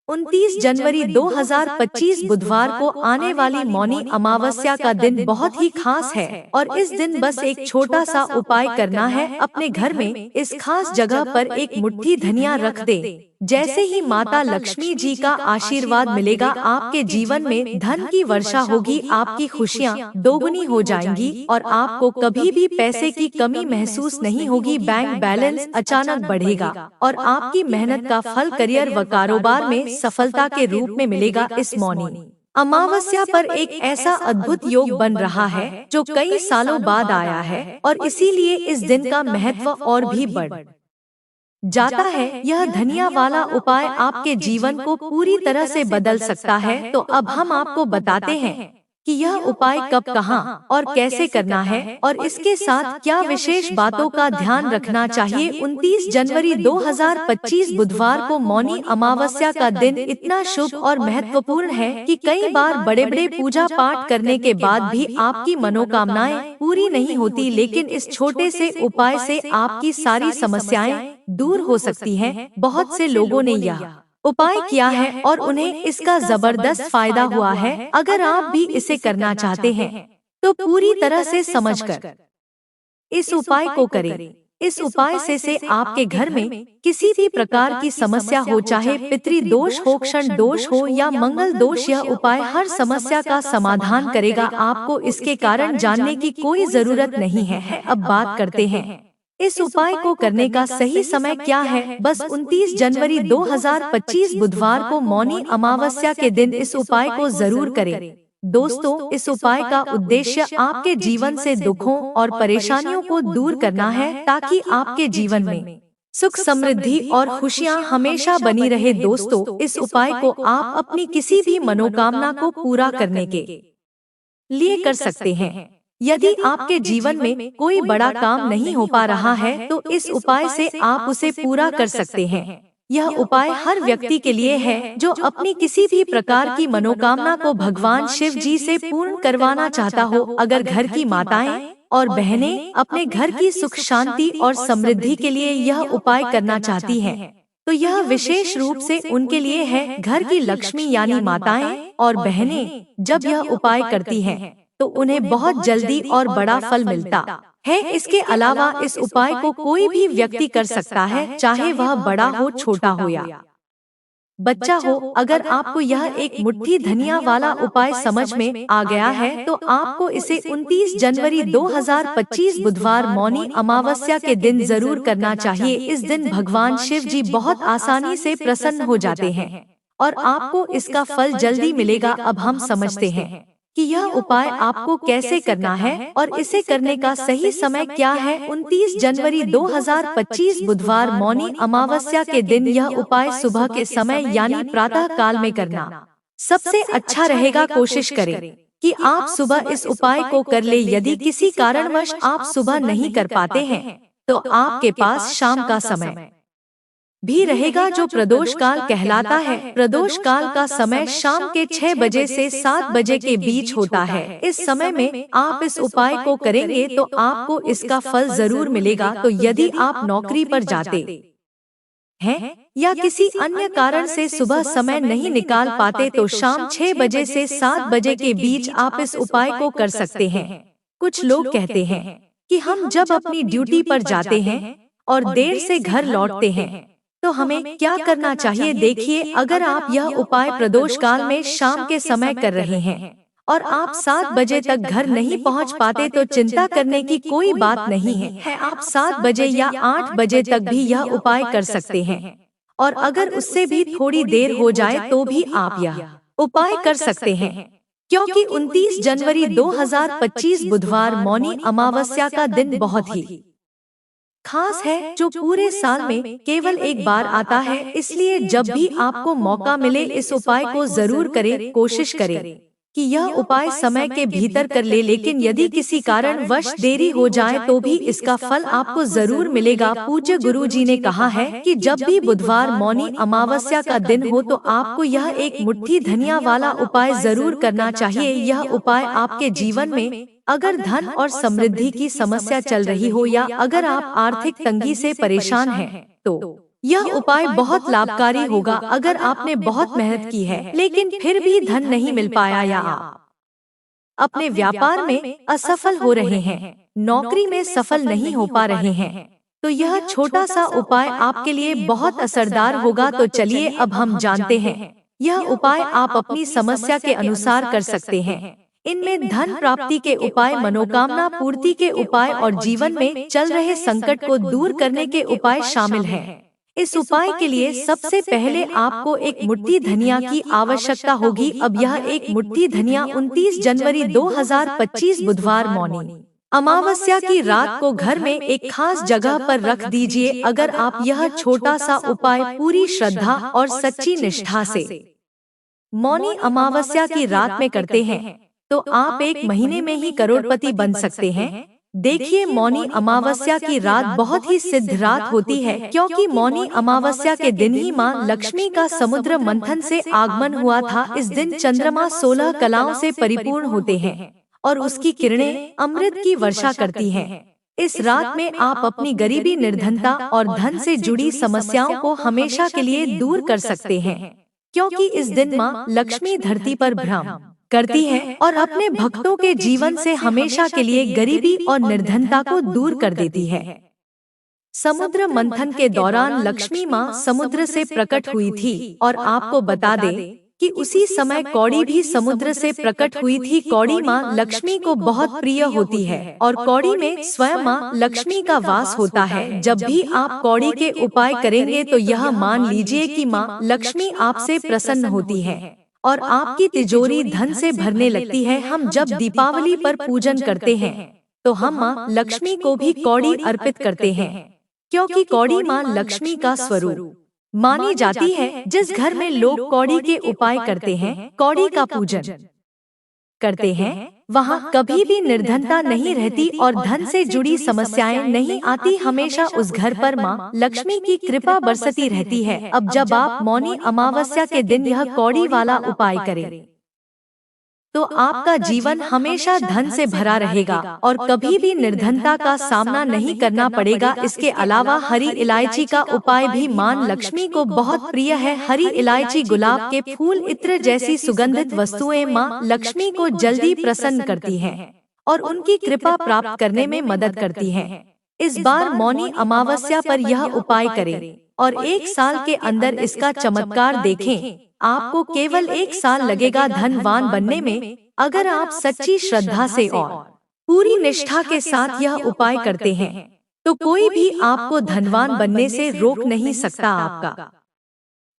29 जनवरी 2025 बुधवार को आने वाली मौनी अमावस्या का दिन बहुत ही खास है और इस दिन बस एक छोटा सा उपाय करना है। अपने घर में इस खास जगह पर एक मुट्ठी धनिया रख दे। जैसे ही माता लक्ष्मी जी का आशीर्वाद मिलेगा, आपके जीवन में धन की वर्षा होगी, आपकी खुशियाँ दोगुनी हो जाएंगी और आपको कभी भी पैसे की कमी महसूस नहीं होगी। बैंक बैलेंस अचानक बढ़ेगा और आपकी मेहनत का फल करियर व कारोबार में सफलता के रूप में मिलेगा। इस मौनी अमावस्या पर एक ऐसा अद्भुत योग बन रहा है जो कई सालों बाद आया है और इसीलिए इस दिन का महत्व और भी बढ़ जाता है। यह धनिया वाला उपाय आपके जीवन को पूरी तरह से बदल सकता है। तो अब हम आपको बताते हैं कि यह उपाय कब, कहां और कैसे करना है और इसके साथ क्या विशेष बातों का ध्यान रखना चाहिए। 29 जनवरी 2025 बुधवार को मौनी अमावस्या का दिन इतना शुभ और महत्वपूर्ण है कि कई बार बड़े बड़े पूजा पाठ करने के बाद भी आपकी मनोकामनाएं पूरी नहीं होती, लेकिन इस छोटे से उपाय से आपकी सारी समस्याएं दूर हो सकती हैं। बहुत से लोगों ने यह उपाय किया है और उन्हें इसका जबरदस्त फायदा हुआ है। अगर आप भी इसे करना चाहते हैं तो पूरी तरह से समझकर इस उपाय को करें। इस उपाय से आपके घर में किसी भी प्रकार की समस्या हो, चाहे पितृ दोष हो, क्षण दोष हो या मंगल दोष, यह उपाय हर समस्या का समाधान करेगा। आपको इसके कारण जानने की कोई जरूरत नहीं है। अब बात करते हैं इस उपाय को करने का सही समय क्या है। बस 29 जनवरी 2025 बुधवार को मौनी अमावस्या के दिन इस उपाय को जरूर करें। दोस्तों, इस उपाय का उद्देश्य आपके जीवन से दुखों और परेशानियों को दूर करना है ताकि आपके जीवन में सुख, समृद्धि और खुशियां हमेशा बनी रहे। दोस्तों, इस उपाय को आप अपनी किसी भी मनोकामना को पूरा करने के लिए कर सकते हैं। यदि आपके जीवन में कोई बड़ा काम नहीं हो पा रहा है तो इस उपाय से आप उसे पूरा कर सकते हैं। यह उपाय हर व्यक्ति के लिए है जो अपनी किसी भी प्रकार की मनोकामना को भगवान शिव जी से पूर्ण करवाना चाहता हो। अगर घर की माताएं और बहनें अपने घर की सुख, शांति और समृद्धि के लिए यह उपाय करना चाहती हैं, तो यह विशेष रूप से उनके लिए है। घर की लक्ष्मी यानी माताएं और बहनें जब यह उपाय करती हैं तो उन्हें बहुत जल्दी और बड़ा फल मिलता है। इसके अलावा इस उपाय को कोई भी व्यक्ति कर सकता है, चाहे वह बड़ा हो, छोटा हो या बच्चा हो। अगर आपको यह एक मुट्ठी धनिया वाला उपाय समझ में आ गया है तो आपको इसे 29 जनवरी 2025 बुधवार मौनी अमावस्या के दिन जरूर करना चाहिए। इस दिन भगवान शिव जी बहुत आसानी से प्रसन्न हो जाते हैं और आपको इसका फल जल्दी मिलेगा। अब हम समझते हैं कि यह उपाय आपको कैसे करना है और इसे करने का सही समय क्या है। 29 जनवरी 2025 बुधवार मौनी अमावस्या के दिन यह उपाय सुबह के समय यानी प्रातः काल में करना सबसे अच्छा रहेगा। कोशिश करें कि आप सुबह इस उपाय को कर ले। यदि किसी कारणवश आप सुबह नहीं कर पाते हैं तो आपके पास शाम का समय भी रहेगा जो प्रदोष काल कहलाता है। प्रदोष काल का समय शाम के 6 बजे से 7 बजे के बीच होता है। इस समय में आप इस उपाय को करेंगे तो आपको इसका फल जरूर मिलेगा। तो यदि आप नौकरी पर जाते हैं या किसी अन्य कारण से सुबह समय नहीं निकाल पाते तो शाम 6 बजे से 7 बजे के बीच आप इस उपाय को कर सकते हैं। कुछ लोग कहते हैं कि हम जब अपनी ड्यूटी पर जाते हैं और देर से घर लौटते हैं तो हमें क्या करना चाहिए। देखिए, अगर आप यह उपाय प्रदोष काल में शाम के समय कर रहे हैं और आप 7 बजे तक घर नहीं पहुंच पाते तो चिंता करने की कोई बात नहीं है। आप 7 बजे या 8 बजे तक भी यह उपाय कर सकते हैं और अगर उससे भी थोड़ी देर हो जाए तो भी आप यह उपाय कर सकते हैं, क्योंकि 29 जनवरी 2025 बुधवार मौनी अमावस्या का दिन बहुत ही खास है जो पूरे साल में केवल एक बार आता है। इसलिए जब भी आपको मौका मिले इस उपाय को जरूर करें। कोशिश करें कि यह उपाय समय के भीतर कर ले, लेकिन यदि किसी कारणवश देरी हो जाए तो भी इसका फल आपको जरूर मिलेगा। पूज्य गुरु जी ने कहा है कि जब भी बुधवार मौनी अमावस्या का दिन हो तो आपको यह एक मुट्ठी धनिया वाला उपाय जरूर करना चाहिए। यह उपाय आपके जीवन में अगर धन और समृद्धि की समस्या चल रही हो या अगर आप आर्थिक तंगी से परेशान हैं तो यह उपाय बहुत लाभकारी होगा अगर आपने बहुत मेहनत की है लेकिन फिर भी धन नहीं मिल पाया या आप अपने व्यापार में असफल हो रहे हैं, नौकरी में सफल नहीं हो पा रहे हैं, तो यह छोटा सा उपाय आपके लिए बहुत असरदार होगा। तो चलिए अब हम जानते हैं यह उपाय आप अपनी समस्या के अनुसार कर सकते हैं। इनमें धन प्राप्ति के उपाय, मनोकामना पूर्ति के उपाय और जीवन में चल रहे संकट को दूर करने के उपाय शामिल हैं। इस उपाय के लिए सबसे पहले आपको एक मुट्ठी धनिया की आवश्यकता होगी। अब यह एक मुट्ठी धनिया 29 जनवरी 2025 बुधवार मौनी अमावस्या की रात को घर में एक खास जगह पर रख दीजिए। अगर आप यह छोटा सा उपाय पूरी श्रद्धा और सच्ची निष्ठा से मौनी अमावस्या की रात में करते हैं तो आप 1 महीने में ही करोड़पति बन सकते हैं। देखिए, मौनी अमावस्या की रात बहुत ही सिद्ध रात होती है, क्योंकि मौनी अमावस्या के दिन ही माँ लक्ष्मी का समुद्र मंथन से आगमन हुआ था। इस दिन चंद्रमा 16 कलाओं से परिपूर्ण होते हैं और उसकी किरणें अमृत की वर्षा करती हैं। इस रात में आप अपनी गरीबी, निर्धनता और धन से जुड़ी समस्याओं को हमेशा के लिए दूर कर सकते हैं, क्योंकि इस दिन माँ लक्ष्मी धरती पर भ्रमण करती है और अपने भक्तों के जीवन से हमेशा के लिए गरीबी और निर्धनता को दूर कर देती है। समुद्र मंथन के दौरान लक्ष्मी माँ समुद्र से प्रकट हुई थी और आपको बता दें कि उसी समय कौड़ी भी समुद्र से प्रकट हुई थी। कौड़ी माँ लक्ष्मी को बहुत प्रिय होती है और कौड़ी में स्वयं माँ लक्ष्मी का वास होता है। जब भी आप कौड़ी के उपाय करेंगे तो यह मान लीजिए कि माँ लक्ष्मी आपसे प्रसन्न होती है और आपकी तिजोरी धन से भरने लगती है। हम जब दीपावली पर पूजन करते हैं तो हम माँ लक्ष्मी को भी कौड़ी अर्पित करते हैं, क्योंकि कौड़ी माँ लक्ष्मी का स्वरूप मानी जाती है। जिस घर में लोग कौड़ी के उपाय करते हैं, कौड़ी का पूजन करते हैं, वहाँ कभी भी निर्धनता नहीं रहती और धन से जुड़ी समस्याएं नहीं आती। हमेशा उस घर पर माँ लक्ष्मी की कृपा बरसती रहती है। अब जब आप मौनी अमावस्या के दिन यह कौड़ी वाला उपाय करें तो आपका जीवन हमेशा धन से भरा रहेगा और कभी भी निर्धनता का सामना नहीं करना पड़ेगा। इसके अलावा हरी इलायची का उपाय भी मां लक्ष्मी को बहुत प्रिय है। हरी इलायची, गुलाब के फूल, इत्र जैसी सुगंधित वस्तुएं मां लक्ष्मी को जल्दी प्रसन्न करती हैं और उनकी कृपा प्राप्त करने में मदद करती हैं। इस बार मौनी अमावस्या पर यह उपाय करें और 1 साल के अंदर इसका चमत्कार देखें। आपको केवल 1 साल लगेगा धनवान बनने में, अगर आप सच्ची श्रद्धा से और पूरी निष्ठा के साथ यह उपाय करते हैं तो कोई भी आपको धनवान बनने से रोक नहीं सकता। आपका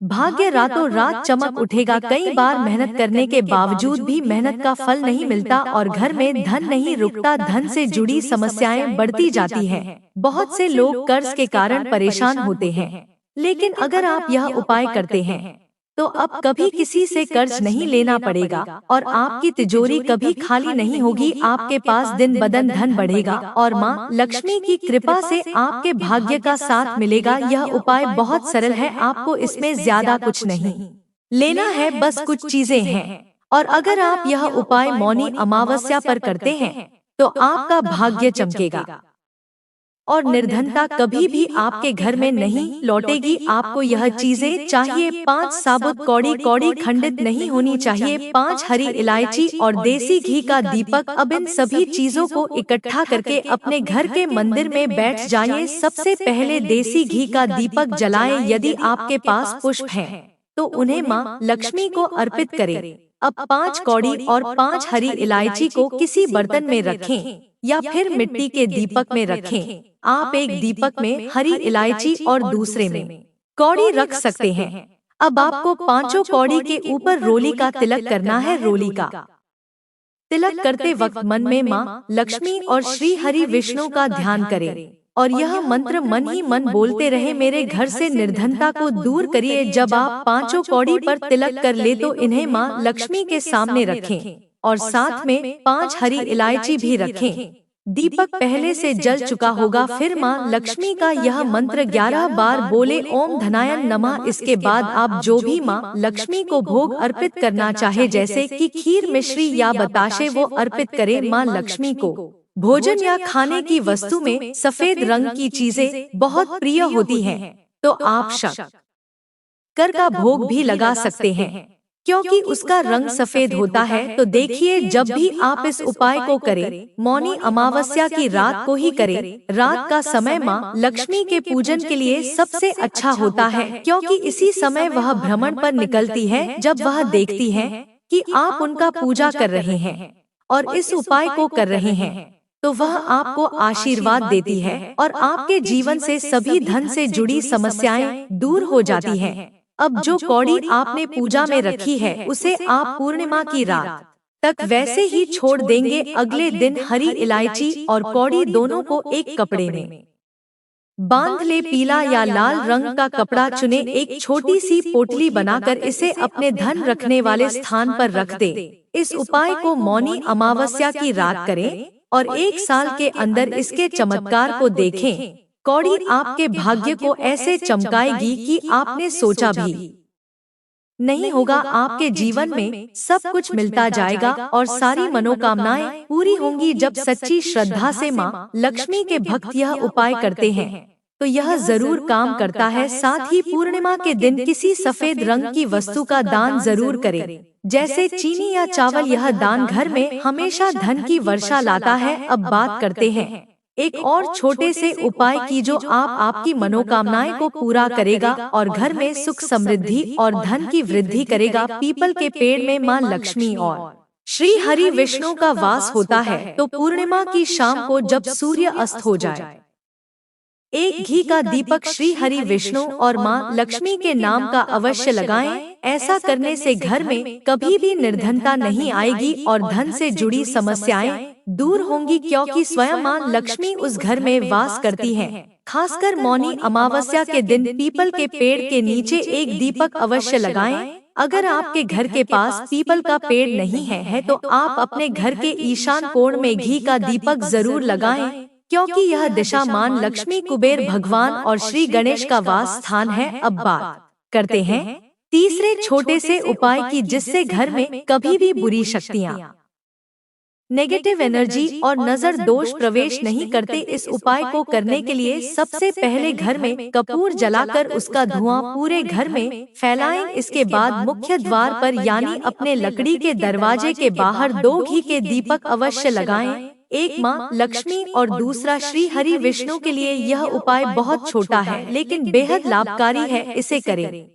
भाग्य रातों रात चमक उठेगा। कई बार मेहनत करने के बावजूद भी मेहनत का फल नहीं मिलता और घर में धन नहीं रुकता। धन से जुड़ी समस्याएं बढ़ती जाती हैं। बहुत से लोग कर्ज के कारण परेशान होते हैं, लेकिन अगर आप यह उपाय करते हैं तो अब कभी किसी से कर्ज नहीं लेना पड़ेगा और आपकी तिजोरी कभी खाली नहीं होगी। आपके पास दिन बदन धन बढ़ेगा और माँ लक्ष्मी की कृपा से आपके भाग्य का साथ मिलेगा। यह उपाय बहुत सरल है, आपको इसमें ज्यादा कुछ नहीं लेना है, बस कुछ चीजें हैं। और अगर आप यह उपाय मौनी अमावस्या पर करते हैं तो आपका भाग्य चमकेगा और निर्धनता कभी भी आपके घर में नहीं लौटेगी। आपको यह चीजें चाहिए: 5 साबुत कौड़ी, कौड़ी खंडित नहीं होनी चाहिए, 5 हरी इलायची और देसी घी का दीपक। अब इन सभी चीजों को इकट्ठा करके अपने घर के मंदिर में बैठ जाइए। सबसे पहले देसी घी का दीपक जलाएं। यदि आपके पास पुष्प हैं तो उन्हें माँ लक्ष्मी को अर्पित करें। अब 5 कौड़ी और 5 हरी इलायची को किसी बर्तन में रखें या फिर मिट्टी के दीपक में रखें। आप एक दीपक में हरी इलायची और दूसरे में कौड़ी रख सकते हैं। अब आपको 5 कौड़ी के ऊपर रोली का तिलक करना है। रोली का तिलक करते वक्त मन में माँ लक्ष्मी और श्री हरि विष्णु का ध्यान करें और यह मंत्र मन ही मन बोलते रहे: मेरे घर से निर्धनता को दूर करिए। जब आप 5 कौड़ी पर तिलक कर ले तो इन्हें माँ लक्ष्मी के सामने रखें और साथ में 5 हरी इलायची भी रखें। दीपक पहले से जल चुका होगा। फिर माँ लक्ष्मी का यह मंत्र 11 बार बोले: ओम धनाय नमः। इसके बाद आप जो भी माँ लक्ष्मी को भोग अर्पित करना चाहे, जैसे कि खीर, मिश्री या बताशे, वो अर्पित करें। माँ लक्ष्मी को भोजन या खाने की वस्तु में सफेद रंग की चीजें बहुत प्रिय होती हैं, तो आप शक्कर का भोग भी लगा सकते हैं, क्योंकि उसका रंग सफेद होता है। तो देखिए, जब भी आप इस उपाय को करें, मौनी अमावस्या की रात को ही करें। रात का समय माँ लक्ष्मी के पूजन के लिए सबसे अच्छा होता है, क्योंकि इसी समय वह भ्रमण पर निकलती है। जब वह देखती है कि आप उनका पूजा कर रहे हैं और इस उपाय को कर रहे हैं, तो वह आपको आशीर्वाद देती है और आपके जीवन से सभी धन से जुड़ी समस्याएं दूर हो जाती हैं। अब जो कौड़ी आपने पूजा में रखी है, उसे आप पूर्णिमा की रात तक वैसे ही छोड़ देंगे। अगले दिन हरी इलायची और कौड़ी दोनों को एक कपड़े में बांध ले। पीला या लाल रंग का कपड़ा चुने, एक छोटी सी पोटली बनाकर इसे अपने धन रखने वाले स्थान पर रख दे। इस उपाय को मौनी अमावस्या की रात करें और 1 साल के अंदर इसके चमत्कार को देखें। कौड़ी आपके भाग्य को ऐसे चमकाएगी कि आपने सोचा भी नहीं होगा। आपके जीवन में सब कुछ मिलता जाएगा और सारी मनोकामनाएं पूरी होंगी। जब सच्ची श्रद्धा से माँ लक्ष्मी के भक्त यह उपाय करते हैं, तो यह जरूर काम करता है। साथ ही पूर्णिमा के दिन किसी सफेद रंग की वस्तु का दान जरूर करें, जैसे चीनी या चावल। यह दान घर में हमेशा धन की वर्षा लाता है। अब बात करते हैं एक और छोटे से उपाय की, जो आपकी मनोकामनाएं को पूरा करेगा और घर में सुख समृद्धि और धन की वृद्धि करेगा। पीपल के पेड़ में माँ लक्ष्मी और श्री हरि विष्णु का वास होता है। तो पूर्णिमा की शाम को जब सूर्य अस्त हो जाए, एक घी का दीपक श्री हरि विष्णु और माँ लक्ष्मी के नाम का अवश्य लगाएं। ऐसा करने से घर में कभी भी निर्धनता नहीं आएगी और धन से जुड़ी समस्याएं दूर होंगी, क्योंकि स्वयं माँ लक्ष्मी उस घर में वास करती हैं। खासकर मौनी अमावस्या के दिन पीपल के पेड़ के नीचे एक दीपक अवश्य लगाएं। अगर आपके घर के पास पीपल का पेड़ नहीं है तो आप अपने घर के ईशान कोण में घी का दीपक जरूर लगाएं, क्योंकि यह दिशा मान लक्ष्मी, कुबेर भगवान और श्री गणेश का वास स्थान है। अब बात करते हैं तीसरे छोटे से उपाय की, जिससे घर में कभी भी बुरी शक्तियाँ, नेगेटिव एनर्जी और नजर दोष प्रवेश नहीं करते। इस उपाय को करने के लिए सबसे पहले घर में कपूर जलाकर उसका धुआं पूरे घर में फैलाएं। इसके बाद मुख्य द्वार पर यानी अपने लकड़ी के दरवाजे के बाहर 2 घी के दीपक अवश्य लगाएं। एक माँ लक्ष्मी और दूसरा श्री हरि विष्णु के लिए। यह उपाय बहुत छोटा है लेकिन बेहद लाभकारी है, इसे करें।